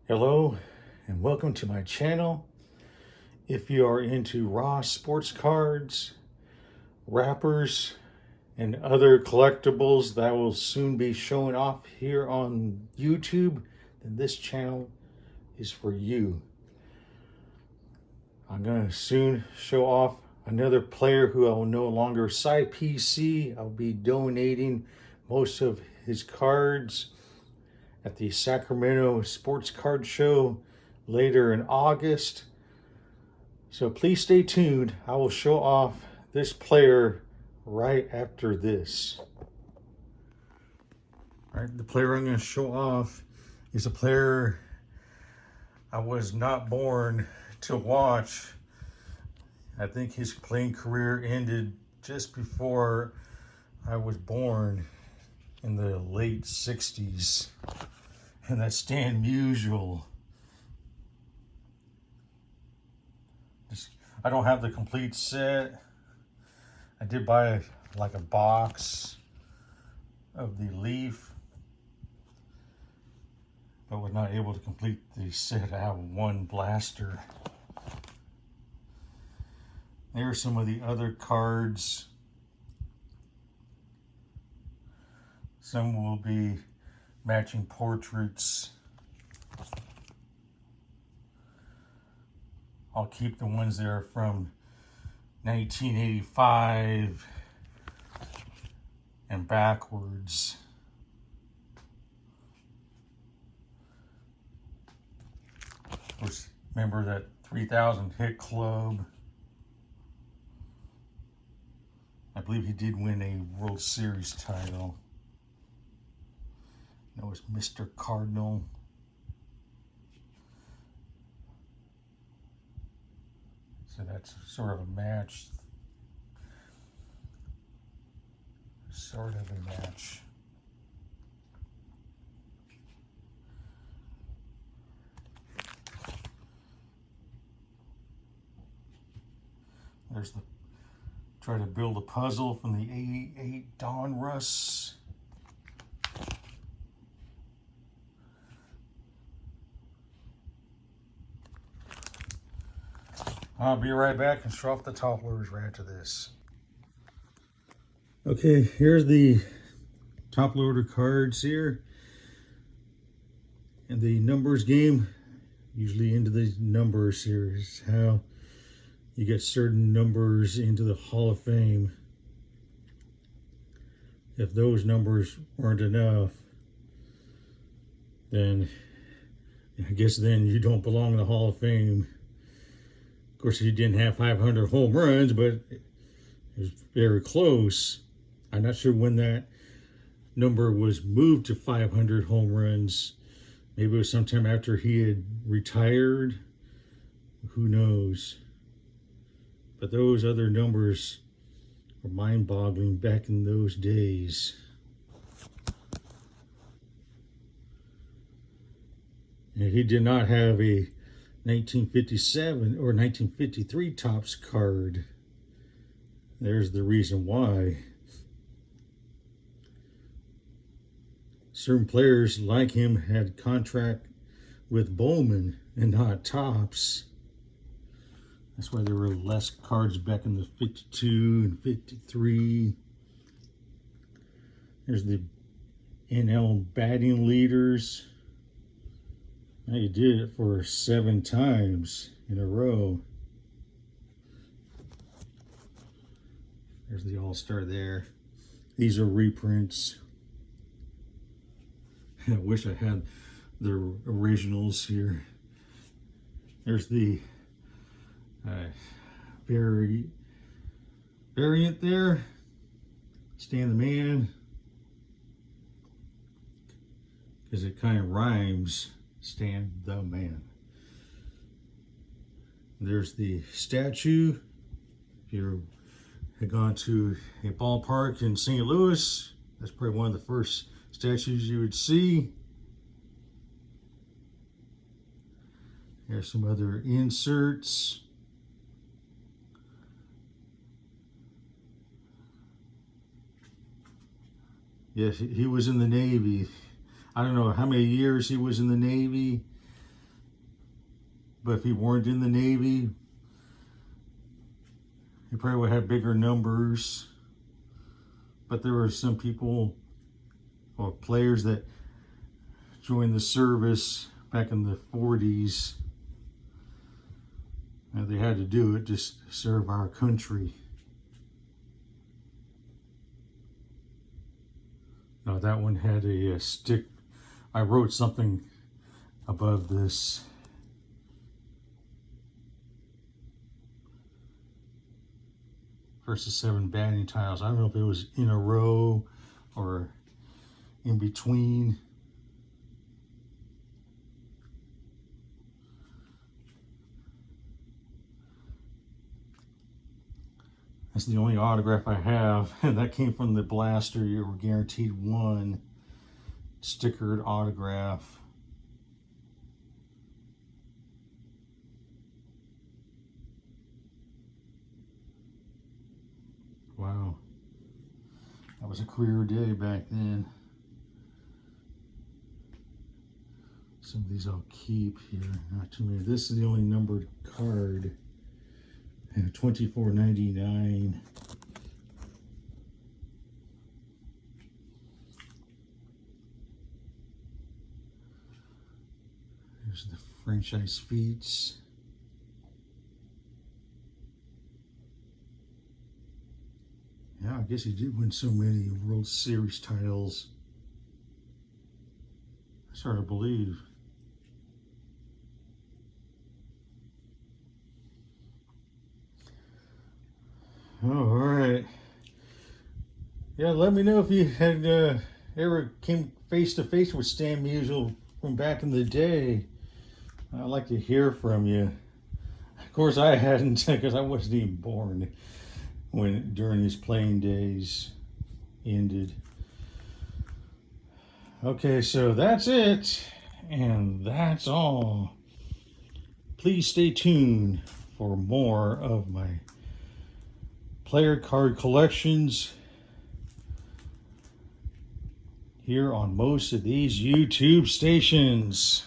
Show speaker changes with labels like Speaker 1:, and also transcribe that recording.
Speaker 1: Hello and welcome to my channel. If you are into raw sports cards, wrappers, and other collectibles that will soon be showing off here on YouTube, then this channel is for you. I'm going to soon show off another player who I will no longer side PC. I'll be donating most of his cards at the Sacramento Sports Card Show later in August. So please stay tuned. I will show off this player right after this. All right, the player I'm going to show off is a player I was not born to watch. I think his playing career ended just before I was born in the late 60s. And that's Musial. I don't have the complete set. I did buy like a box of the leaf, but was not able to complete the set. I have one blaster. There are some of the other cards. Some will be matching portraits. I'll keep the ones that are from 1985 and backwards. Of course, remember that 3000 hit club. I believe he did win a World Series title. That was Mr. Cardinal. So that's sort of a match. Sort of a match. There's the try to build a puzzle from the 88 Donruss. I'll be right back and show off the top loaders right after this. Okay, here's the top loader cards here. And the numbers game, usually into the numbers here is how you get certain numbers into the Hall of Fame. If those numbers weren't enough, then I guess then you don't belong in the Hall of Fame. Of course, he didn't have 500 home runs, but it was very close. I'm not sure when that number was moved to 500 home runs. Maybe it was sometime after he had retired. Who knows? But those other numbers were mind-boggling back in those days. And he did not have a 1957 or 1953 Topps card. There's the reason why. Certain players like him had contract with Bowman and not Topps. That's why there were less cards back in the 52 and 53. There's the NL batting leaders. Now you did it for 7 times in a row. There's the All-Star there. These are reprints. I wish I had the originals here. There's the variant there. Stan the Man. Because it kind of rhymes. Stan the Man. There's the statue. If you had gone to a ballpark in St. Louis, that's probably one of the first statues you would see. Here's some other inserts. Yes, he was in the Navy. I don't know how many years he was in the Navy, But if he weren't in the Navy, he probably would have bigger numbers. But there were some people or players that joined the service back in the 40s. And they had to do it just to serve our country. Now that one had a stick. I wrote something above this. Versus 7 batting tiles. I don't know if it was in a row or in between. That's the only autograph I have, and that came from the blaster. You were guaranteed one stickered autograph. Wow, that was a clear day back then. Some of these I'll keep here, not too many. This is the only numbered card. And $24.99. Here's the franchise feats. Yeah, I guess he did win so many World Series titles. It's hard to believe. Oh, all right. Yeah, let me know if you had ever came face to face with Stan Musial from back in the day. I'd like to hear from you. Of course, I hadn't, because I wasn't even born when during his playing days ended. Okay, so that's it, and that's all. Please stay tuned for more of my player card collections here on most of these YouTube stations.